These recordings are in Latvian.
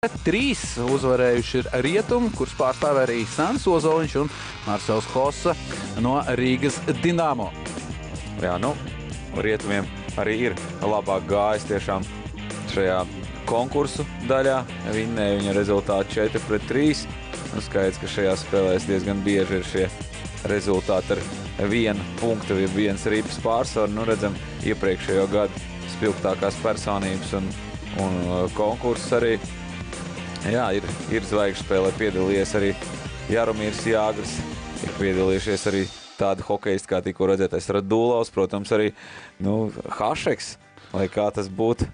Trīs uzvarējuši ir Rietumi, kurus pārstāvē arī Sandis Ozoliņš un Marcels Hossa no Rīgas Dinamo. Jā, nu, Rietumiem arī ir labāk gājis tiešām šajā konkursu daļā. Vinnēja viņa rezultāti 4-3. Nu, skaidrs, ka šajās spēlēs diezgan bieži ir šie rezultāti ar 1 punktu, 1 ripas pārsvaru. Nu, redzam, iepriekšējo gadu spilgtākās personības un konkursus arī. Jā, ir zvaigžņu spēlē piedalījies arī Jaromīrs Jāgrs, ir piedalījušies arī tādi hokejisti, kā tikko redzētais Radulovs, protams, arī Hašeks, lai kā tas būtu.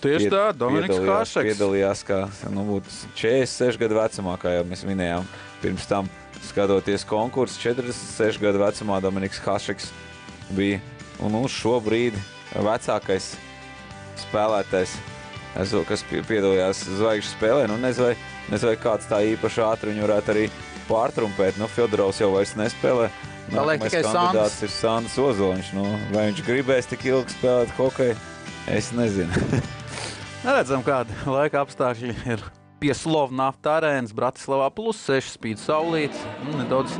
Tieši tā, Dominiks Hašeks. Piedalījās, kā būtu 46 gadu vecumā, kā jau mēs minējām. Pirms tam, skatoties konkursu, 46 gadu vecumā Dominiks Hašeks bija un uz šo brīdi vecākais spēlētājs, kas piedalījās zvaigžņu spēlē. Nu, nezinu, vai kāds tā īpaši ātri viņu varētu arī pārtrumpēt. Nu, Fjodorovs jau vairs nespēlē. Nākamais kandidāts ir Sandis Ozoliņš. Nu, vai viņš gribēs tik ilgi spēlēt hokeju? Es nezinu. Redzam, kādi laika apstākļi ir pie Slovnafta arēnas Bratislavā +6 spīd saulīt. Nedaudz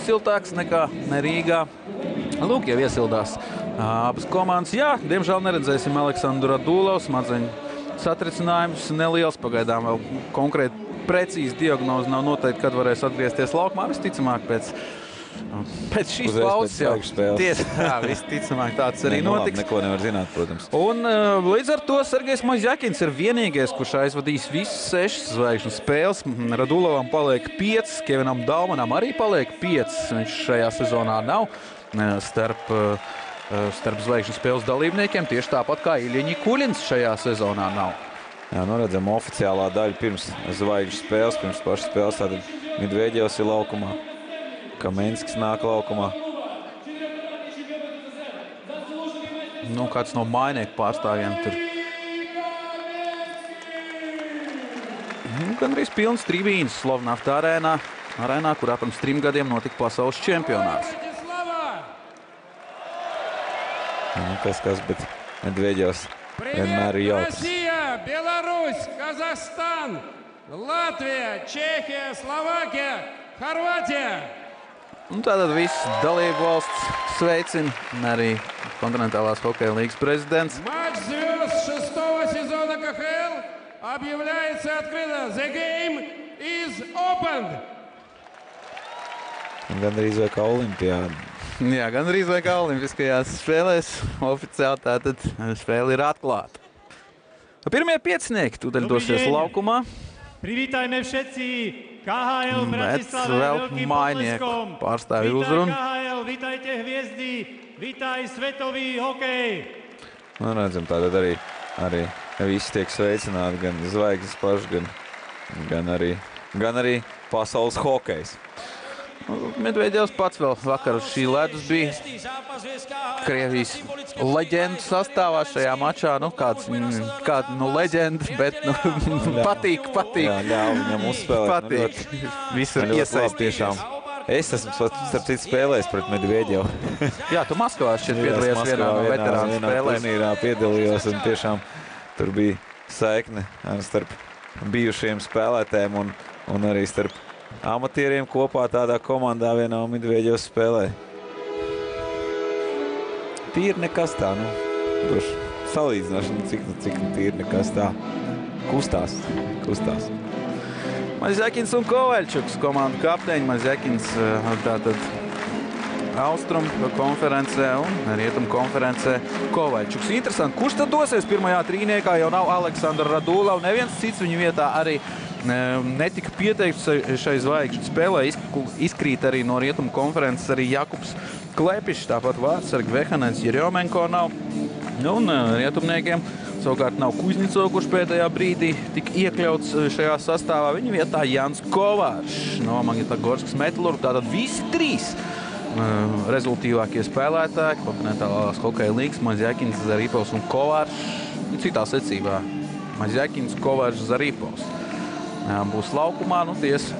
siltāks nekā Rīgā. Lūk, jau iesildās abas komandas. Jā, diemžēl neredzēsim Aleksandru Radulovu. Smadzeņu satricinājums neliels, pagaidām vēl konkrēti precīzi diagnozi nav noteikti, kad varēs atgriezties laukumā. Visticamāk pēc šīs pauzes jau. Jā, visticamāk tāds arī notiks. Neko nevar zināt, protams. Un līdz ar to Sergejs Mazjakins ir vienīgais, kurš aizvadīs visas 6 zvaigžņu spēles. Radulovam paliek 5, Kevinam Dalmanam arī paliek 5. Viņš šajā sezonā nav starp zvaigžņu spēles dalībniekiem, tieši tāpat kā Iljiņa Kuļins šajā sezonā nav. Jā, nu redzam, oficiālā daļa pirms zvaigžņu spēles, pirms pašas spēles, tātad Medvedjevs ir laukumā, Kamenskis nāk laukumā. Nu, kāds no mainieku pārstāvjiem tur. Gandrīz pilns tribīns Slovnafta arēnā, kurā pirms 3 gadiem notika pasaules čempionāts. Kas, bet Medvedjevs vienmēr ir jautrs. Россия, Беларусь, Казахстан, Latvija, Čehija, Slovākija, Horvātija. Tātad viss dalību valsts sveicina, arī kontinentālās hokeja līgas prezidents. Матч звезд 6-го сезона КХЛ объявляется открыто. The game is opened. Gandrīz vai kā olimpiāda. Jā, gandrīz vai kā olimpiskajās spēlēs. Oficiāli tātad spēle ir atklāta. Pirmie piecinieki tūdaļ dosies laukumā. Privítajme všetci KHL Bratislava veľkým potlesom. Pārstāvji uzrunu. KHL, vítajte hviezdy, vítaj svetový hokej. Redzam, tātad arī visi tiek sveicināti, gan zvaigznes paši, gan arī pasaules hokejs. Medvedjevs pats vēl vakar uz šī ledus bija Krievijas leģendu sastāvā šajā mačā. Kāda leģenda, bet patīk. Jā, ļauj viņam uzspēlēt. Patīk. Visur iesaistīšām. Es esmu starp citu spēlējis pret Medvedjevu. Jā, tu Maskavā šķiet piedalījies vienā no veterānu spēlēs. Turnīrā piedalījos un tiešām tur bija saikne starp bijušiem spēlētājiem un arī starp amatieriem kopā tādā komandā vienā Medvedjevs spēlē. Tīri nekas tā, salīdzināšana, cik tīri nekas tā. Kustās. Mazjakins un Kovaļčuks, komandu kapteiņi. Mazjakins tātad Austrum konferencē un Rietum konferencē Kovaļčuks. Interesanti, kurš tad dosies pirmajā trīniekā? Jau nav Aleksandra Radulova, neviens cits viņu vietā arī netika pieteikts šai zvaigžņu spēlē. Izkrīt arī no Rietumu konferences arī Jakubs Klepišs, tāpat Vārtsargi Vehanens, Jerjomenko nav. Un rietumniekiem savukārt nav Kuznecova, kurš pēdējā brīdī tika iekļauts šajā sastāvā. Viņa vietā Jans Kovāršs no Magnitogorskas Metalurga. Tātad visi 3 rezultīvākie spēlētāji kontinentālās hokeja līgas, Mazjakins, Zarīpovs un Kovāršs. Citā secībā Mazjakins, Kovāršs, Zarīpovs būs laukumā. Tiesa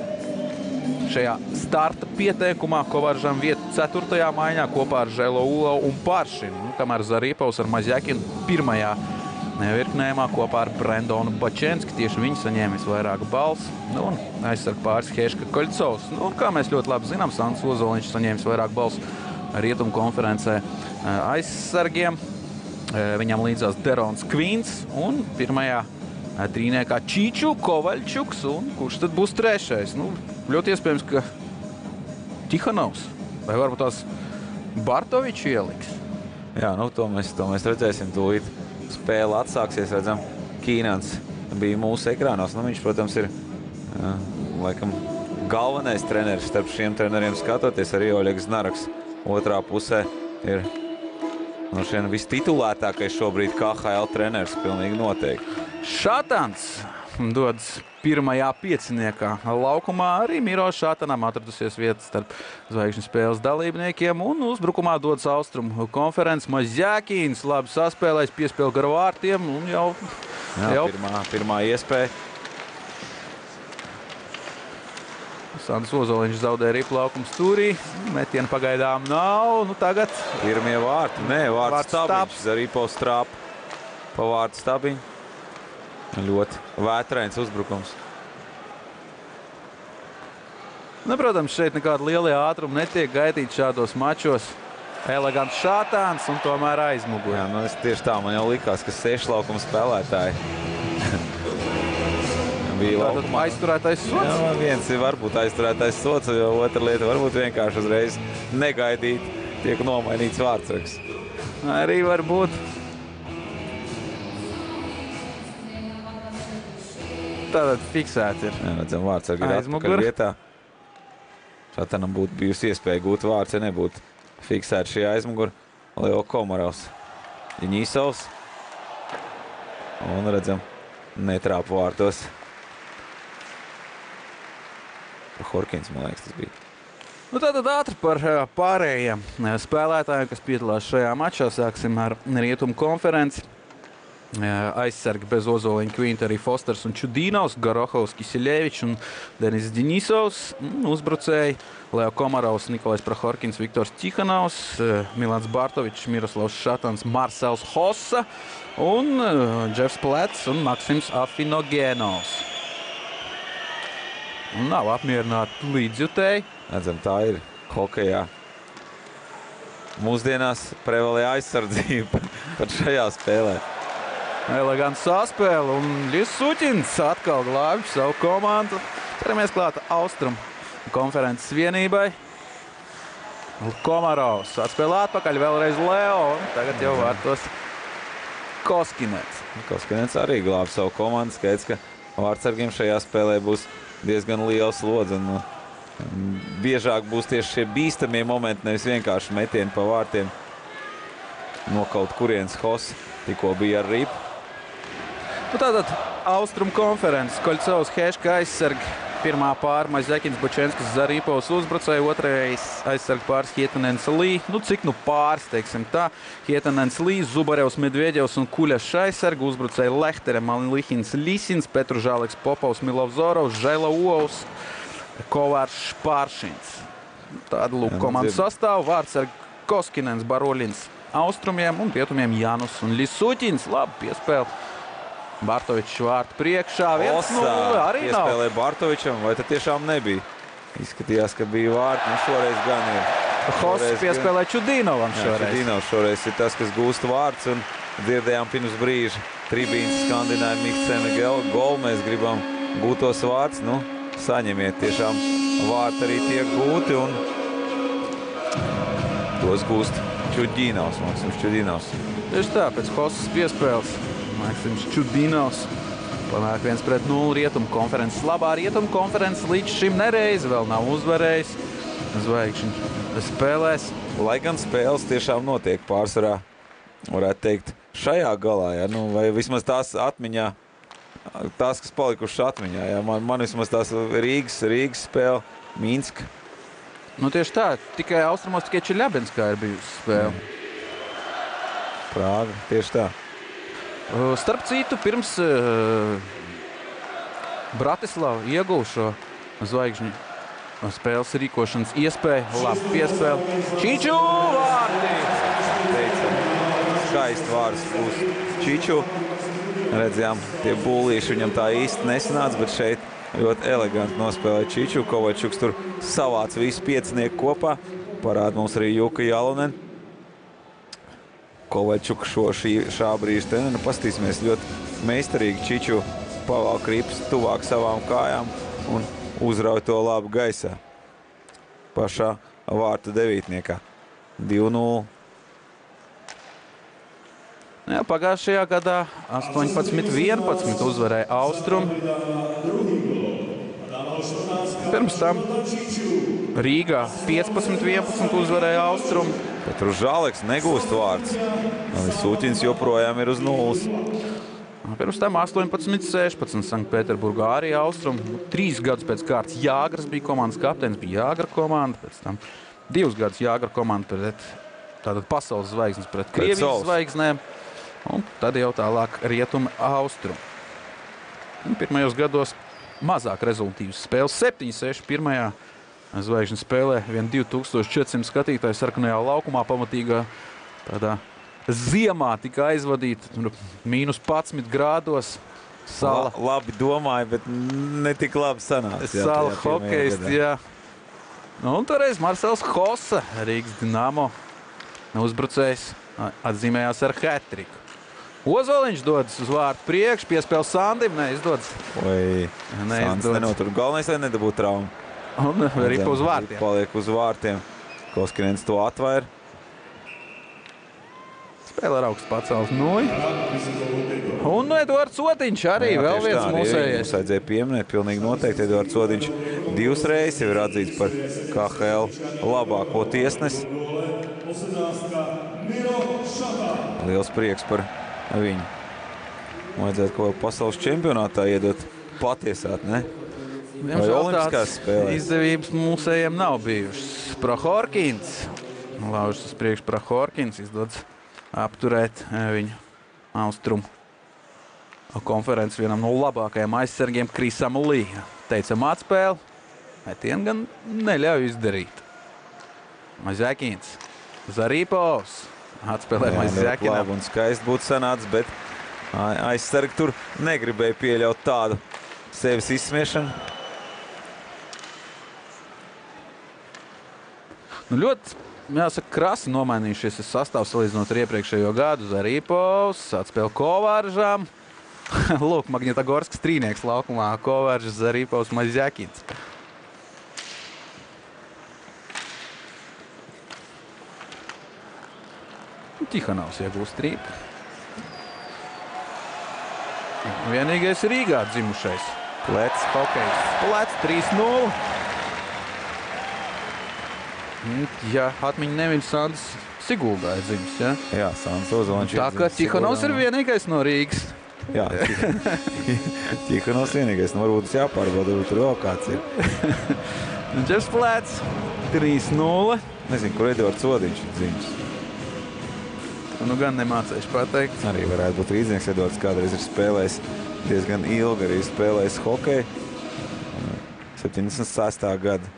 šajā starta pieteikumā Kovāržam vietu 4. maiņā kopā ar Želo Ulovu un Paršinu. Kamēr Zarīpovs ar Mazjakinu 1. virknējumā kopā ar Brendonu Bačenski. Tieši viņi saņēma visvairāk balsu. Nu, un aizsarg pāris Heška Koļcovs. Nu, un kā mēs ļoti labi zinām, Sandis Ozoliņš saņēma visvairāk balsu Rietumu konferencē aizsargiem. Viņam līdzās Derons Kvīns un pirmajā trīniekā Čīču Kovaļčuks. Un kurš tad būs trešais? Nu, ļoti iespējams, ka Tihanovs. Vai varbūt tās Bartoviču ieliks? Jā, nu to mēs redzēsim tūlīt. Spēle atsāksies, redzam, Kīnans bija mūsu ekrānos. Nu, viņš, protams, ir laikam galvenais treneris starp šiem treneriem skatoties. Arī Oļegs Naraks otrā pusē ir no šiem vistitulētākais šobrīd KHL treneris, pilnīgi noteikti. Šatans dodas pirmajā pieciniekā laukumā. Arī Miro Šatanam atradusies vietas starp zvaigžņu spēles dalībniekiem. Un uzbrukumā dodas Austrumu konferences. Mazjākīns labi saspēlējis, piespēl gar vārtiem. Un jau pirmā iespēja. Sandis Ozoliņš zaudēja ripu laukumu stūrī. Metiena pagaidām nav. Nu tagad pirmie vārti. Nē, vārts stabiņš. Zarīpo strāp pa vārtu stabiņu. Ļoti vētrains uzbrukums. Nu, protams, šeit nekāda lielie ātrumi netiek gaidīti šādos mačos. Elegants Šātāns un tomēr aizmugurē. Jā, nu es tieši tā, man jau likās, ka 6 laukuma spēlētāji bija laukumā. Aizturētais sots? Jā, viens ir varbūt aizturētais sots, jo otra lieta varbūt vienkārši uzreiz negaidīt tiek nomainīts vārdsargs. Arī varbūt. Tātad fiksēts ir. Jā, redzam, vārdsargi ir atpakaļ vietā. Šatanam būtu bijusi iespēja gūt vārds, ja nebūtu fiksēt šī aizmugura. Leo Komarovs, Ņīsovs. Un redzam, netrāp vārtos. Horkins, man liekas, tas bija. Nu, tātad ātri par pārējiem spēlētājiem, kas piedalās šajā mačā. Sāksim ar Rietumu konferenci. Aizsargi bez Ozoliņa Kvinta arī Fosters un Čudīnovs, Garohovs, Kisiļevičs un Denis Denisovs. Uzbrucēji Leo Komarovs, Nikolais Prahorkins, Viktors Tihanovs, Milans Bartovičs, Miroslavs Šatans, Marcels Hossa un Džefs Plets un Maksims Afinogēnovs. Nav apmierināti līdzjutēji. Redzam, tā ir hokejā. Mūsdienās prevalē aizsardzība pat šajā spēlē. Elegants saspēle un Lisuķins atkal glābj savu komandu. Ceramies klāt Austrum konferences vienībai. Komarovs atspēlē atpakaļ, vēlreiz Leo. Tagad jau vārtos Koskinets. Koskinets arī glāb savu komandu. Skaidrs, ka vārdsargiem šajā spēlē būs diezgan liels lodzi. Biežāk būs tieši šie bīstamie momenti, nevis vienkārši metieni pa vārtiem. No kaut kurienes Hoss tikko bija ar ripu. Nu, tātad Austrum konferences. Koļcovs, Heška aizsargi. Pirmā pār Mazjākins, Bačenskis, Zarīpovs uzbrucēja. Otrais aizsargi pāris Hietanens Lī. Nu, cik nu pāris, teiksim tā. Hietanens Lī, Zubarevs, Medvedjevs un Kuļašs aizsargi. Uzbrucēja Lehtere, Malihins Lisins, Petružāleks, Popovs, Milovzorovs, Žaila Ovs, Kovārs Špāršins. Tāda lūk komandas sastāv. Vārdsargi Koskinens, Baroļins Austrumiem un Rietumiem Janus un Lisuķins. Labi piespēle. Bartovičs vārtu priekšā. 1-0 arī nav. Piespēlē Bartovičam, vai tad tiešām nebija? Izskatījās, ka bija vārti, nu šoreiz gan ir. Hoss piespēlē Čudīnovam šoreiz. Čudīnovs šoreiz ir tas, kas gūst vārds, un dzirdējām pirms brīža. Tribīnas skandināja Mikcena golu, mēs gribam gūtos vārds, nu saņemiet, tiešām vārti arī tiek gūti, un tos gūst Čudīnovs, Maksims Čudīnovs. Tieši tā, pēc Hossas piespēles. Maksims Čudīnovs panāk 1-0 Rietumu konferences labā. Rietumu konferences līdz šim nereizi vēl nav uzvarējis. Zvaigžņu spēlēs. Lai gan spēles tiešām notiek pārsvarā, varētu teikt, šajā galā, ja? Nu, vai vismaz tās atmiņā, tās, kas palikušas atmiņā. Ja? Man vismaz tās Rīgas spēle, Minska. Nu tieši tā, tikai austrumos tikai Čeļabinskā ir bijusi spēle. Prāga, tieši tā. Starp citu, pirms Bratislava ieguva šo zvaigžņu spēles rīkošanas iespēju. Labi piespēle. Čīču vārti! Teicam, skaisti vārds būs Čīču. redzējām, tie būlīši viņam tā īsti nesanāca, bet šeit ļoti eleganti nospēlēja Čiču. Kovaļčuks tur savāc visu piecinieku kopā. Parāda mums arī Juka Jalonen. Kovaļčuks šā brīža te, nu, paskatīsimies, ļoti meistarīgi Čiču pavalk rips tuvāk savām kājām un uzrauj to labu gaisā. Pašā vārta devītniekā. 2-0. Jā, pagājušajā gadā 18-11 uzvarēja Austrum. Pirms tam Rīgā 15-11 uzvarēja Austrum. Bet tur Žāleks negūst vārds. Sūtiņš joprojām ir uz nulles. Pirms tam 18-16 Sanktpēterburgā arī Austrum. 3 gadus pēc kārtas Jāgras bija komandas kapteinis, bija Jāgra komanda. Pēc tam 2 gadus Jāgra komanda pret tātad pasaules zvaigznes pret Krievijas zvaigznēm. Un tad jau tālāk Rietuma Austrum. Un pirmajos gados mazāk rezultīvas spēles. 7-6 pirmajā zvaigžņu spēlē. Vien 2400 skatītāju sarkanajā laukumā pamatīgā tādā ziemā tika aizvadīta. -11 grādos. Sala. Labi domāju, bet ne tik labi sanāca. Sala hokejisti, jā. Un toreiz Marcels Hossa, Rīgas Dinamo uzbrucējs, atzīmējās ar hat-triku. Ozoliņš dodas uz vārtu priekšu, piespēl Sandim, neizdodas. Vai Sands nenotur. Galvenais, lai nedabūtu traumu. Un arī uz vārtiem. Paliek uz vārtiem. Koskinens to atvair. Spēlē ar augstu pacēlus noju. Un Eduards Otiņš arī vēl viens mūsējies. Mums vajadzēja pieminēt, pilnīgi noteikti. Eduards Otiņš 2 reizes jau ir atzīts par KHL labāko tiesnesi. Liels prieks par viņu. Vajadzētu kaut pasaules čempionātā iedot patiesāt, ne? Vai olimpiskās spēlēs? Izdevības mūsējiem nav bijušas. Prohorkins. Laužas uz priekšu Prohorkins izdodas apturēt viņu Austrumu konferences vienam no labākajiem aizsargiem Krisam Lī. Teicam atspēli, metienu gan neļauj izdarīt. Mazekins, Zarīpovs. Atspēlē Mazekinam. Labi un skaisti būtu sanācis, bet aizsargi tur negribēja pieļaut tādu sevis izsmiešanu. Nu, ļoti, jāsaka, krasi nomainījušies sastāvs salīdzinot ar iepriekšējo gadu. Zarīpovs, atspēle Kovāržām. Lūk, Magnitogorskas trīnieks laukumā. Kovāržas, Zarīpovs, Mazekins. Tihanovs iegūst rīpu. Vienīgais Rīgā dzimušais. Plec. Hokejs. Plec 3-0. Ja atmiņa nevien Sandis Siguldā ir dzimis, ja? Jā, Sandis Ozoliņš. Tā kā Tihanovs ir vienīgais no Rīgas. Jā, Tihanovs vienīgais. Varbūt tas jāpārbauda, tur vēl kāds ir. Džefs Plec 3-0. Nezinu, kur Eduards Otiņš ir dzimis. Nu gan nemācējuši pateikt. Arī varētu būt rīdznieks. Eduards kādreiz ir spēlējis diezgan ilgi, arī spēlējis hokeju. 76. gada.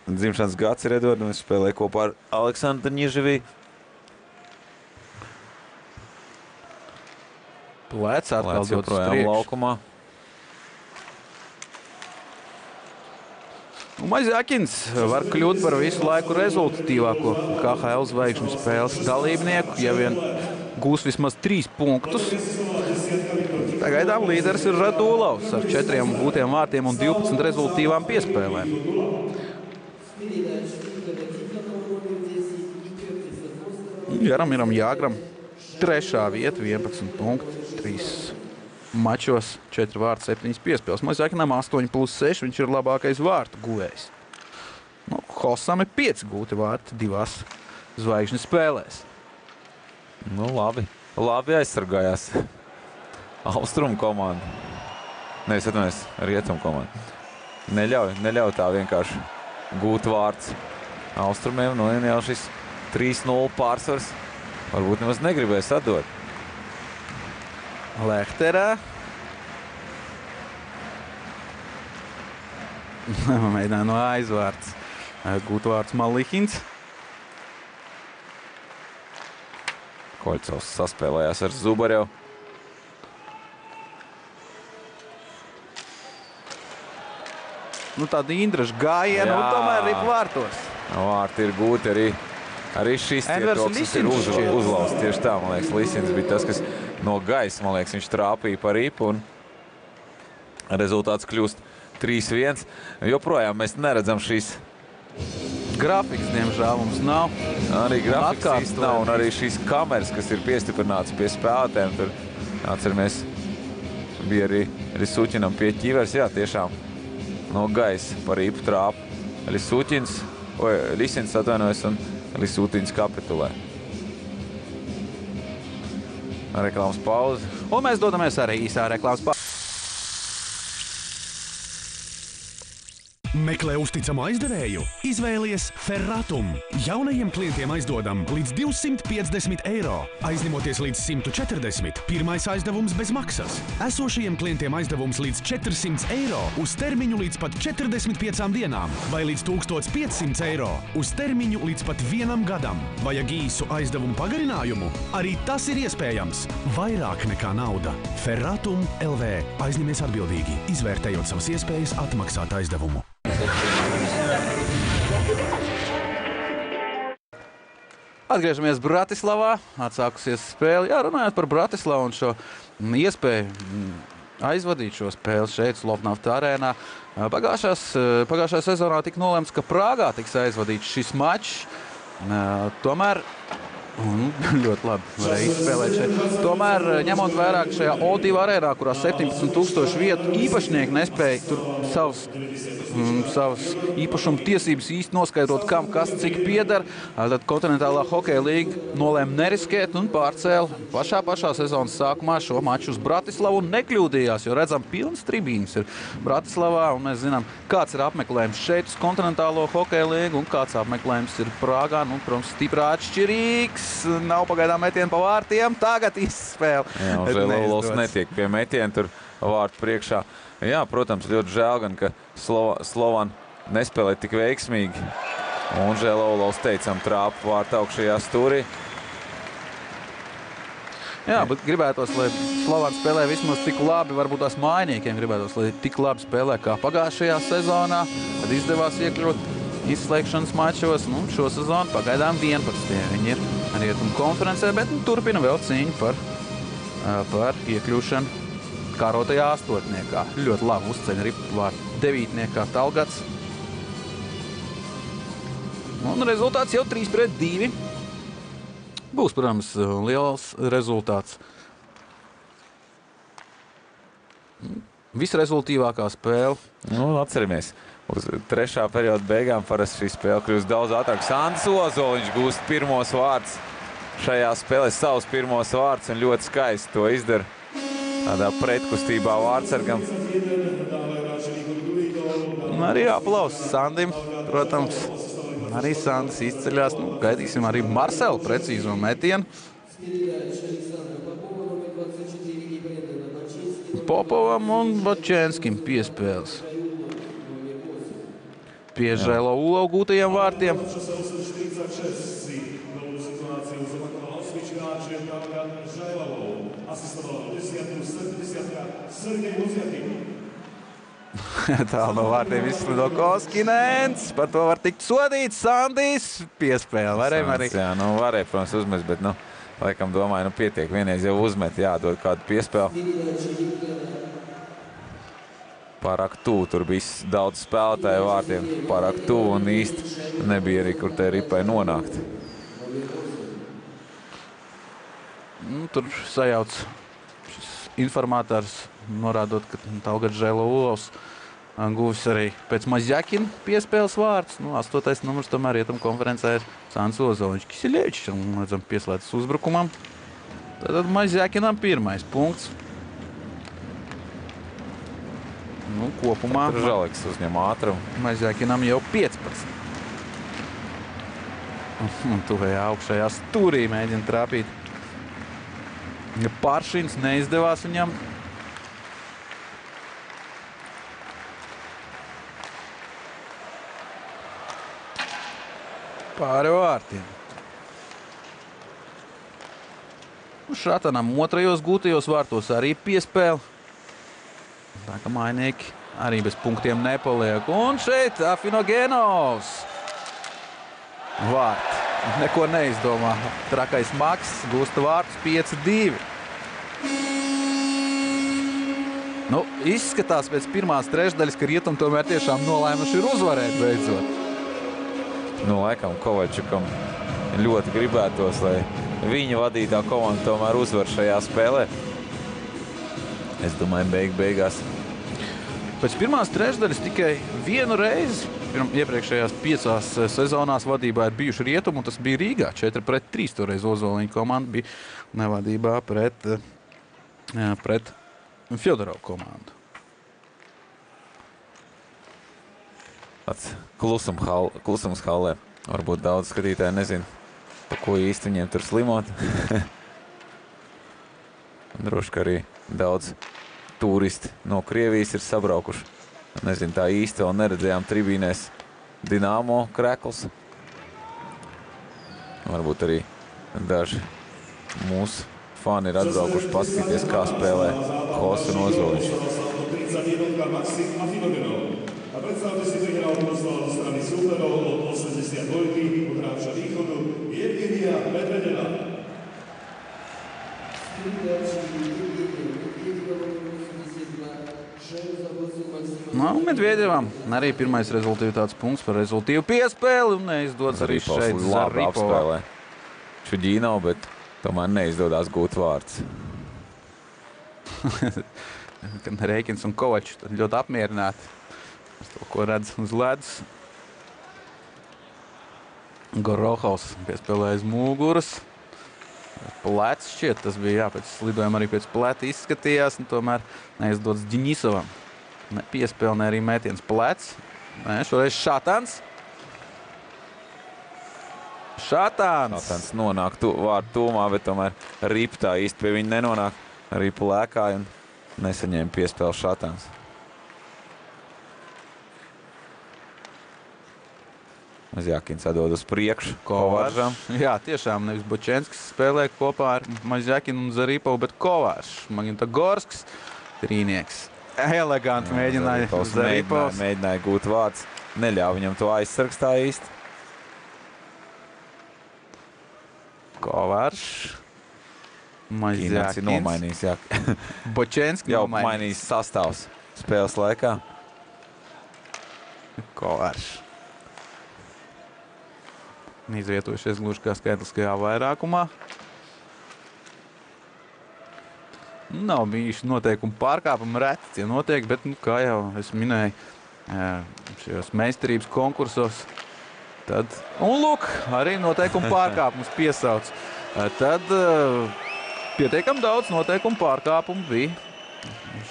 Dzimšanas gads ir Eduards, un viņš spēlēja kopā ar Aleksandru Ņiževī. Plec atkal dodas joprojām laukumā. Mazekins var kļūt par visu laiku rezultatīvāko KHL zvaigžņu spēles dalībnieku, ja vien gūs vismaz 3 punktus. Pagaidām līderis ir Radulovs ar 4 gūtiem vārtiem un 12 rezultatīvām piespēlēm. Jaramiram Jāgram 3. vieta, 11 punkti, 3 mačos, 4 vārti, 7 piespēles. Mazekinam 8+6, viņš ir labākais vārtu guvējs. Nu, Hossam ir 5 gūti vārti 2 zvaigžņu spēlēs. Nu, labi. Labi aizsargājās Austrumu komanda. Nevis atvainojas, Rietumu komanda. Neļauj tā vienkārši gūt vārds Austrumiem. Nu, jau šis 3-0 pārsvars varbūt nemaz negribēs atdot. Lehterā. Mēģināja no aizvārds. Gūt vārds Malihins. Koļcovs saspēlējās ar Zubarevu. tāda Indraša gājiena, un tomēr arī vārtos. Vārti ir gūti arī šis tietoks ir uzlausts. Tieši tā, man liekas, Lisins bija tas, kas no gaisa, man liekas, viņš trāpīja par ripu, un rezultāts kļūst 3-1. Joprojām mēs neredzam šīs grafikas, diemžēl, mums nav. Arī grafikas īsti nav, un arī šīs kameras, kas ir piestiprinātas pie spēlētēm. Tur, atceramies, bija arī Suķinam pie ķivers. Jā, tiešām no gaisa par ripu trāpa Lisins atvainojas, un Lisūtiņš kapitulē. Reklāmas pauze. Un mēs dodamies arī īsā reklāmas pauze. Meklē uzticamu aizdevēju? Izvēlies Ferratum. Jaunajiem klientiem aizdodam līdz 250 €. Aizņemoties līdz 140, pirmais aizdevums bez maksas. Esošajiem klientiem aizdevums līdz 400 €, uz termiņu līdz pat 45 dienām, vai līdz 1500 €, uz termiņu līdz pat 1 gadam. Vajag īsu aizdevumu pagarinājumu? Arī tas ir iespējams. Vairāk nekā nauda. Ferratum LV. Aizņemies atbildīgi, izvērtējot savas iespējas atmaksāt aizdevumu. Atgriežamies Bratislavā, atsākusies spēle. Jā, runājot par Bratislavu un šo iespēju aizvadīt šo spēli šeit, Slovnafta arēnā. Pagājušajā sezonā tika nolemts, ka Prāgā tiks aizvadīts šis mačs. Tomēr ļoti labi varēja izspēlēt šeit. Tomēr, ņemot vērā, ka šajā O2 arēnā, kurā 17,000 vietu īpašnieki nespēja tur savas īpašuma tiesības īsti noskaidrot, kam kas cik pieder, tad Kontinentālā hokeja līga nolēma neriskēt un pārcēla pašā sezonas sākumā šo maču uz Bratislavu un nekļūdījās, jo redzam, pilns tribīns ir Bratislavā, un mēs zinām, kāds ir apmeklējums šeit uz Kontinentālo hokeja līgu un kāds apmeklējums ir Prāgā. Protams, stiprā atšķirīgs, nav pagaidām metienu pa vārtiem, tagad izspēle. Jā, un Žēlovs netiek pie metienu tur vārtu priekšā. Jā, protams, ļoti žēl gan, ka Slovan nespēlē tik veiksmīgi. Un Žēlovs teicam trāpa vārtu augšajā stūrī. Jā, bet gribētos, lai Slovan spēlē vismaz tik labi, varbūt tās mājiniekiem gribētos, lai tik labi spēlē kā pagājušajā sezonā, kad izdevās iekļūt izslēgšanas mačos. Šo sezonu pagaidām 11. Viņi ir Rietumu konferencē, bet turpina vēl cīņu par iekļūšanu kārotajā astotniekā. Ļoti labi uzceļ ripvārtu 9. Talgats. Un rezultāts jau 3-2. Būs, protams, liels rezultāts. Visrezultīvākā spēle. Atceramies, uz 3. perioda beigām parasti šī spēle kļūst daudz ātrāk. Sandis Ozoliņš gūst pirmos vārdus šajā spēlē, savus pirmos vārdus, un ļoti skaisti to izdara. Tādā pretkustībā vārdsargam. Un arī aplauss Sandim, protams. Arī Sandis izceļās. Gaidīsim arī Marcelu precīzo metienu. Popovam un Bočenskim piespēles. Pie Žēlovs gūtajiem vārtiem. Tālu no vārtiem izslido Koskinens. Par to var tikt sodīts. Sandis piespēle. Varēja arī. Jā, varēja, protams, uzmest, bet, laikam domāju, pietiek. Vienreiz jau uzmet, jādod kādu piespēli. Pārāk tuvu, tur bija daudz spēlētāju vārtiem. Pārāk tuvu un īsti nebija arī, kur te ripai nonākt. Tur sajauc šis informātors, norādot, ka tagad Žēlovs guvis arī pēc Mazjakina piespēles vārds. 8. numurs tomēr Rietumu konferencē ir Sandis Ozoliņš. Kisiļevičs, redzam, pieslēdzas uzbrukumam. Tad Mazjakinam 1. punkts. Kopumā Žaleks uzņem ātrumu. Mazjakinam jau 15. Un tuvējā augšējā stūrī mēģina trāpīt. Paršins neizdevās viņam. Pāri vārtiem. Šatanam 2. gūtajos vārtos arī piespēle. Tā kā mainieki arī bez punktiem nepaliek. Un šeit Afinogenovs. Vārti. Neko neizdomā. Trakais Maks gūsta vārtus 5-2. Nu, izskatās pēc pirmās trešdaļas, ka rietumi tomēr tiešām nolēmuši ir uzvarēt beidzot. Nu, laikam Kovaļčukam ļoti gribētos, lai viņa vadītā komanda tomēr uzvar šajā spēlē. Es domāju, beigās. Pēc pirmās trešdaļas tikai vienu reizi iepriekšējās 5 sezonās vadībā ir bijuši rietumi, un tas bija Rīgā 4-3. Toreiz Ozoliņa komanda bija nevadībā pret Fjodorovu komandu. Tāds klusums hallē. Varbūt daudz skatītāji nezin, pa ko īsti viņiem tur slimot. Droši, ka arī daudz turisti no Krievijas ir sabraukuši. Nezinu, tā īsti vēl neredzējām tribīnēs Dinamo Krekls. Varbūt arī daži mūsu fani ir atbraukuši paskatīties, kā spēlē Hos un Ozoliņš. A predstavte si, že hral poslal zo strany súperov od 82 od hráča východu Evgenia Medvedeva. Nu, Medvedevam arī pirmais rezultīvitātes punkts par rezultīvu piespēli un neizdodas arī šeit Zaripova. Čuģīnov, bet tomēr neizdodās gūt vārds. Kad Reikins un Kovačs ļoti apmierināti ar to, ko redz uz ledus. Gorohovs piespēlēja muguras. Plecs šķiet, tas bija pēc lidojuma arī pēc pleta izskatījās, un tomēr neizdodas Ģinisovam. Nepiespēlē arī mētiens Plecs. Šoreiz Šatans. Šatans nonāk vārdu tūmā, bet tomēr riptā īsti pie viņa nenonāk. Ripu lēkāja un nesaņēma piespēli Šatans. Mazjakins atdod uz priekšu Kovaržam. Jā, tiešām nevis Bočenskis spēlē kopā ar Mazjakinu un Zaripovu, bet Kovaržs. Magnitogorsks trīnieks. Eleganti mēģināja Zaripovs. Mēģināja gūt vārds. Neļāva viņam to aizsargs tā īsti. Kovaržs. Mazjakins ir nomainījis. Bočenski jau mainījis sastāvs spēles laikā. Kovaržs. Izvietojušies gluži kā skaitliskajā vairākumā. Nav bijuši noteikumi pārkāpumi reti, tie notiek, bet, kā jau es minēju, šajos meistarības konkursos, tad, un lūk, arī noteikumu pārkāpumus piesauc. Tad pietiekam daudz noteikumu pārkāpumu bija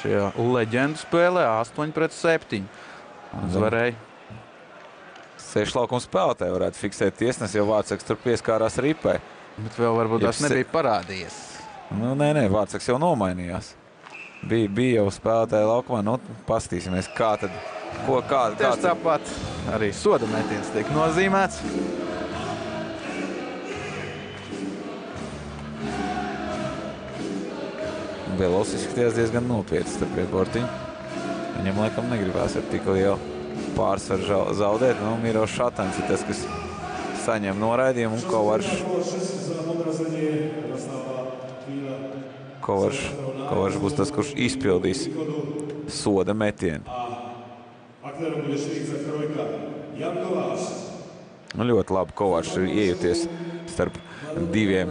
šajā leģendu spēlē 8-7. Uzvarēja. Sešlaukuma spēlētāji varētu fiksēt tiesnesi, jo Vārtsaks tur pieskārās ripai. Bet vēl varbūt tas nebija parādījies. Nu, nē, Vārtsaks jau nomainījās. Bija jau spēlētāji laukumā, nu, pastīsimies, kā tad, Tieši tāpat arī soda metiens tiek nozīmēts. Belos izskatījās diezgan nopietni starp pie bortiņu. Viņam laikam negribās ar tik lielu pārsvaru zaudēt. Nu, Miro Šatans ir tas, kas saņem noraidījumu, un Kovaržs būs tas, kurš izpildīs soda metienu. Nu, ļoti labi Kovaržs ir iejuties starp diviem,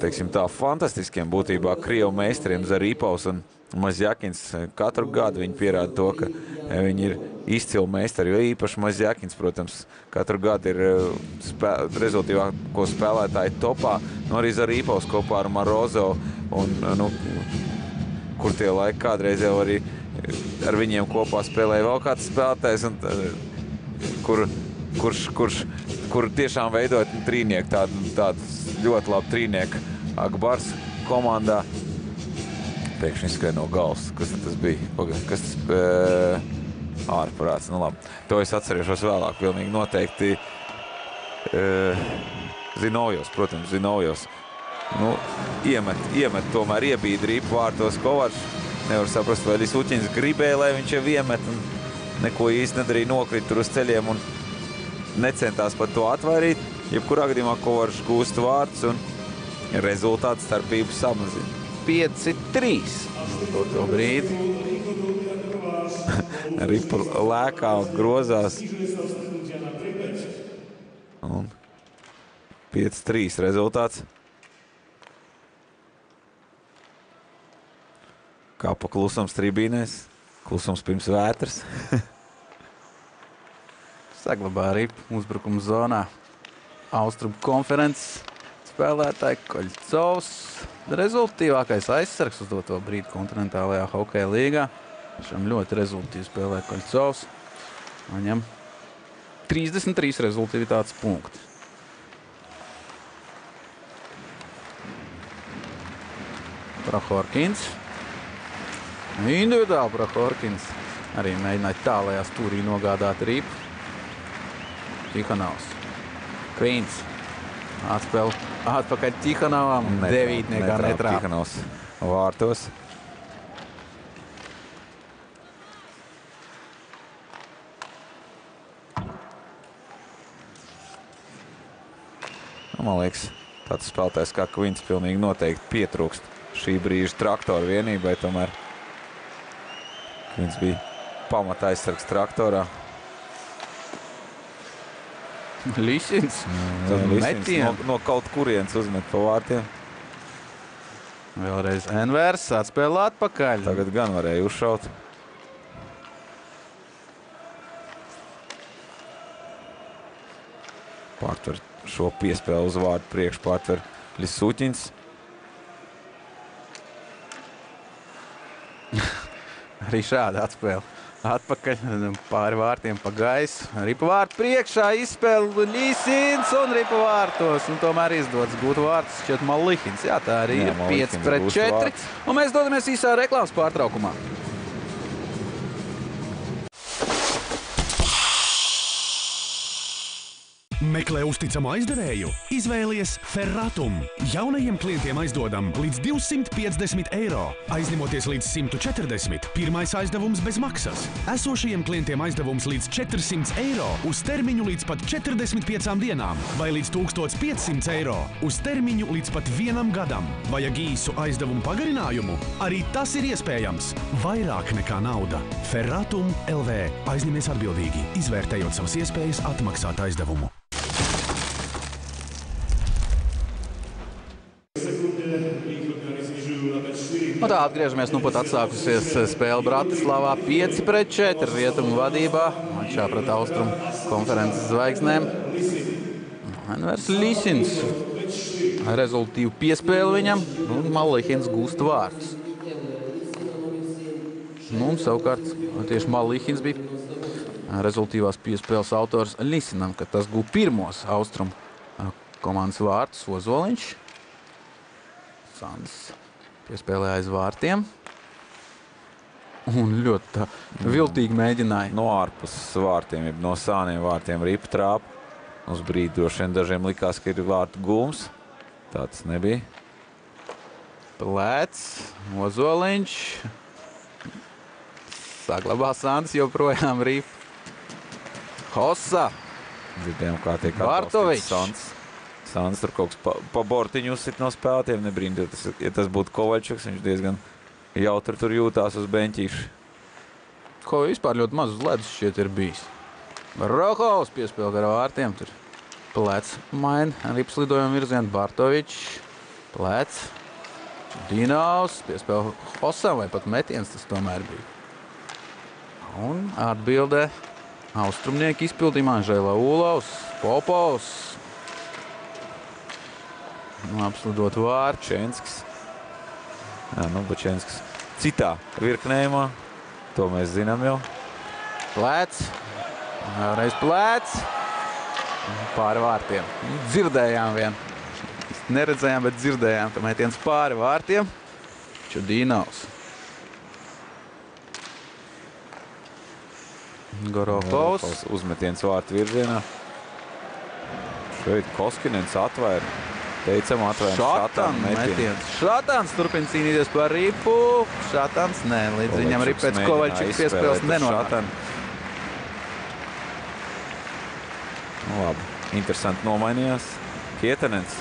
teiksim tā, fantastiskiem būtībā Krievu meistariem Zaripovs un Mazjakins. Katru gadu viņi pierāda to, ka viņi ir izcili meistari, jo īpaši Mazjakins, protams, katru gadu ir rezultīvāko spēlētāji topā. Nu, arī Zaripovs kopā ar Marozovu, un, nu, kur tie laiki kādreiz jau arī ar viņiem kopā spēlēja vēl kāds spēlētājs, un kur tiešām veidot trīnieku, tādu ļoti labu trīnieku Akbars komandā. Pēkšņi izskrēja no galvas. Kas tas bija? Kas tas ārprāts? Nu labi. To es atcerēšos vēlāk. Pilnīgi noteikti Zinovjos, protams, Zinovjos. Nu, iemet tomēr iebīda ripu vārtos Kovaržs. nevar saprast, vai Lisuķins gribēja, lai viņš jau iemet un neko īsti nedarīja, nokrīt tur uz ceļiem un necentās pat to atvairīt. Jebkurā gadījumā Kovačs gūst vārds un rezultāts starpību samazina. 5-3. To brīdi. Ripa lēkā un grozās. Un 5-3 rezultāts. Kā pa klusums tribīnēs. Klusums pirms vētras. Saglabā Ripa uzbrukuma zonā. Austrumu konferences spēlētāji Koļcovs. Rezultīvākais aizsargs uz doto brīdi kontinentālajā hokeja līgā. Šam ļoti rezultīvi spēlē Koļcovs. Viņam 33 rezultīvitātes punkti. Prohorkins. Individuāli Prohorkins. Arī mēģināja tālajā stūrī nogādāt Ripu. Tihanovs. Kvīns. Atspēl atpakaļ Tihanovam. Devītniekā netrāp. Tihanovs vārtos. Man liekas, tāds spēlētājs kā Kvīns pilnīgi noteikti pietrūkst šī brīža traktora vienībai. Tomēr Kvīns bija pamata aizsargs traktorā. Lisins. No kaut kurienes uzmet pa vārtiem. Vēlreiz Envers atspēlē atpakaļ. Tagad gan varēja uzšaut. Pārtver šo piespēli uz vārdu priekš, pārtver Lisuķins. Arī šāda atspēle. Atpakaļ, pāri vārtiem pa gaisu. Ripa vārtu priekšā, izspēle Lisins un Ripa vārtos. Un tomēr izdodas gūt vārtus šķiet Malihins. Jā, tā arī ir 5-4. Un mēs dodamies īsā reklāmas pārtraukumā. Meklē uzticamu aizdevēju? Izvēlies Ferratum. Jaunajiem klientiem aizdodam līdz 250 eiro. Aizņemoties līdz 140, pirmais aizdevums bez maksas. Esošajiem klientiem aizdevums līdz 400 eiro uz termiņu līdz pat 45 dienām vai līdz 1500 eiro uz termiņu līdz pat 1 gadam. Vajag īsu aizdevumu pagarinājumu? Arī tas ir iespējams. Vairāk nekā nauda. Ferratum LV. Aizņemies atbildīgi, izvērtējot savas iespējas atmaksāt aizdevumu. Un tā atgriežamies, nu pat atsākusies spēle Bratislavā 5-4 rietumu vadībā. Mačā pret Austrumu konferences zvaigznēm. Envers Lisins. Rezultīvu piespēli viņam. Un Malihins gūst vārtus. Nu, un savukārt tieši Malihins bija rezultīvās piespēles autors Lisinam, kad tas gūja pirmos Austrumu komandas vārtus. Ozoliņš. Sandis piespēlē aiz vārtiem. Un ļoti tā viltīgi mēģināja. No ārpus vārtiem, no sāniem vārtiem Ripa trāpa. Uz brīdi droši vien dažiem likās, ka ir vārtu gūms. Tā tas nebija. Plēc, Ozoliņš. Saglabā Sandis joprojām Ripa. Hossa. Dzirdējām, kā tiek Bartovičs. Sandis tur kaut kas pa bortiņu uzsit no spēlētiem. Nebrīn, ja tas būtu Kovaļčuks, viņš diezgan jautri tur jūtās uz beņķīšu. Ko vispār ļoti maz uz ledus šķiet ir bijis. Rohovs piespēl gar vārtiem. Tur Plēc maina Ripas lidojumu virzienu. Bartovičs. Plēc. Dinovs. Piespēl Hossam vai pat metiens tas tomēr bija. Un atbildē austrumnieki izpildījumā Žēla Ulovs. Popovs. Apslidot vārtu. Čenskis. Jā, nu, Bačenskis citā virknējumā. To mēs zinām jau. Plēc. Vēlreiz Plēc. Pāri vārtiem. Dzirdējām vien. Neredzējām, bet dzirdējām. Tā metiens pāri vārtiem. Čudīnaus. Gorohovs. Uzmetiens vārtu virzienā. Šeit Koskinens atvaira. Teicam, atvērts Šatana metiens. Šatans turpina cīnīties par ripu. Šatans, nē, līdz viņam arī pēc Kovaļčuks piespēles nenonāk. Labi, interesanti nomainījās. Kietenens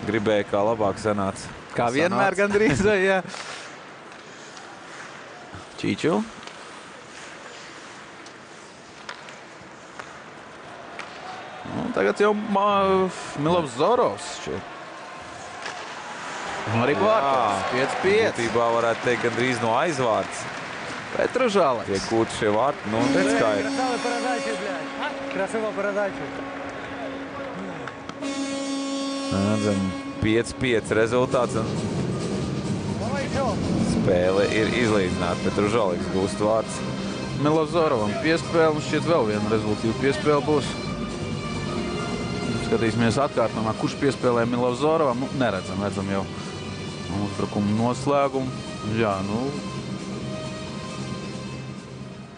gribēja kā labāk sanāca. Kā vienmēr gandrīz, jā. Čīču. Tagad jau Milovs Zorovs šķiet. Arī vārtos, 5-5. Būtībā varētu teikt gandrīz no aizvārds. Petružāleks. Tiek kūti šie vārti, nu, redz kā ir. Redzam, 5-5 rezultāts. Spēle ir izlīdzināta. Petružāleks gūst vārds. Milovs Zorovam piespēle, un šķiet vēl viena rezultīva piespēle būs. Skatīsimies atkārtumā, kurš piespēlē Milovs Zorovam. Nu, neredzam, redzam jau uzbrukumu noslēgumu. Jā, nu,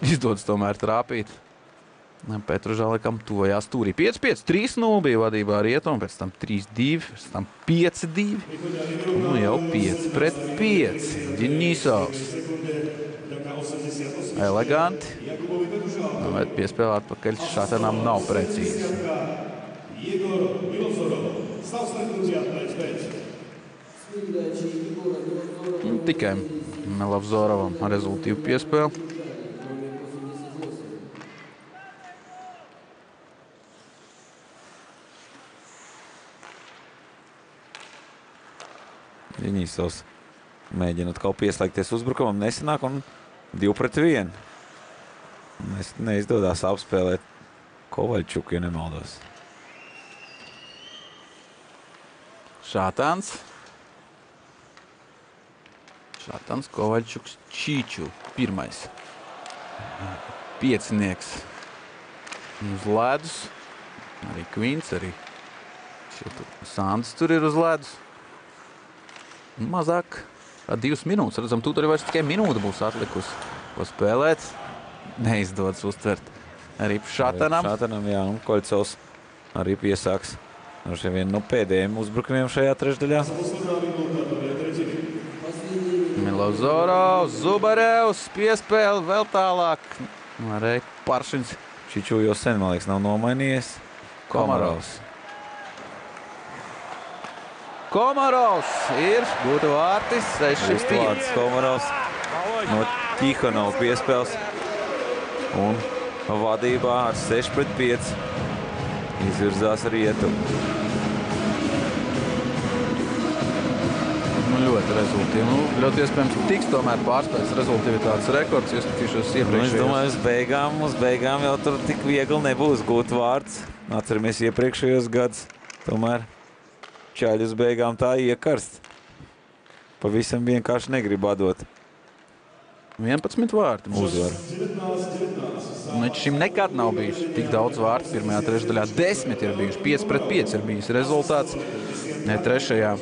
izdodas tomēr trāpīt. Petružālekam tojās stūrī. 5-5, 3-0 bija vadībā Rietumu, pēc tam 3-2, pēc tam 5-2. Nu, jau 5-5. Ģiņīsovs. Eleganti. Bet piespēlē atpakaļ Šatanam nav precīzi. Tikai Milovs Zorovam rezultīvu piespēli. Ģiņīsovs mēģina atkal pieslēgties uzbrukumam, nesanāk un 2-1. Neizdodās apspēlēt Kovaļčuku, ja nemaldos. Šatans, Kovaļčuks, Čīču, pirmais. Piecinieks uz ledus. Arī Kvins, arī Sandis tur ir uz ledus. Mazāk, 2 minūtes. Redzam, tu arī vairs tikai minūte būs atlikusi. Ko spēlēt, neizdodas uztvert. Arī Šatanam. Šatanam, jā, un Koļcovs arī piesāks ar šiem no pēdējiem uzbrukumiem šajā trešdaļā. Milovs Zorovs, Zubarevs, piespēle vēl tālāk. Arī Paršins. Čiču jau sen, man liekas, nav nomainījies. Komarovs ir gūta vārtis, 6-5. Komarovs no Tihanova piespēles un vadībā ar 6-5 izvirzās Rietumu. Ļoti rezultīvi. Nu, ļoti iespējams tiks tomēr pārspējas rezultīvitātes rekords, ieskatīšos iepriekšējos. Es domāju, uz beigām jau tur tik viegli nebūs gūt vārds. Atceramies iepriekšējos gadus. Tomēr čaļi uz beigām tā iekarst. Pavisam vienkārši negrib atdot. 11 vārti uzvaru. Šim nekad nav bijuši tik daudz vārtu pirmajā trešdaļā. 10 ir bijuši, 5-5 ir bijis rezultāts. Trešajā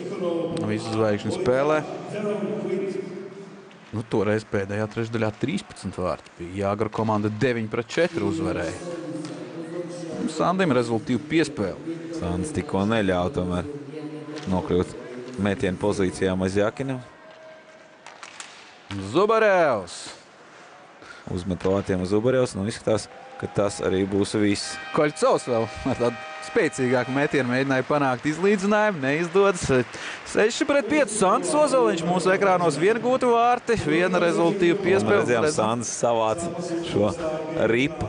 visu zvaigžņu spēlē. Nu, toreiz pēdējā trešdaļā 13 vārti bija. Jāgara komanda 9-4 uzvarēja. Sandim rezultīvu piespēli. Sandis tikko neļāva tomēr nokļūt metienu pozīcijā Mazjakinam. Zubarevs. Uzmet vārtiem uz Zubarevs. Nu, izskatās, ka tas arī būs viss. Koļcovs vēl ar tādu spēcīgāku metienu mēģināja panākt izlīdzinājumu. Neizdodas. 6-5. Sandis Ozoliņš mūsu ekrānos. 1 gūta vārti, 1 rezultīvu piespēli. Redzējām, Sandis savāca šo ripu.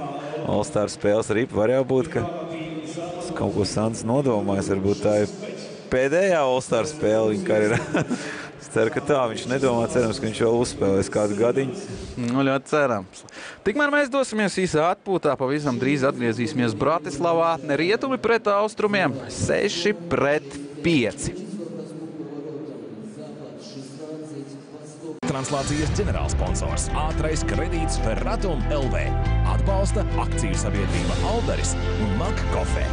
All-Star spēles ripu. Var jau būt, ka kaut ko Sandis nodomājas. Varbūt tā ir pēdējā All-Star spēle viņa karjerā. Es ceru, ka tā. Viņš nedomā, cerams, ka viņš vēl uzspēlēs kādu gadiņu. Nu, ļoti cerams. Tikmēr mēs dosimies īsā atpūtā. Pavisam drīz atgriezīsimies Bratislavā. Rietumi pret austrumiem 6-5. Translācijas ģenerālsponsors ātrais kredīts Ferratum LV. Atbalsta akciju sabiedrība Aldaris un Mak Kofē.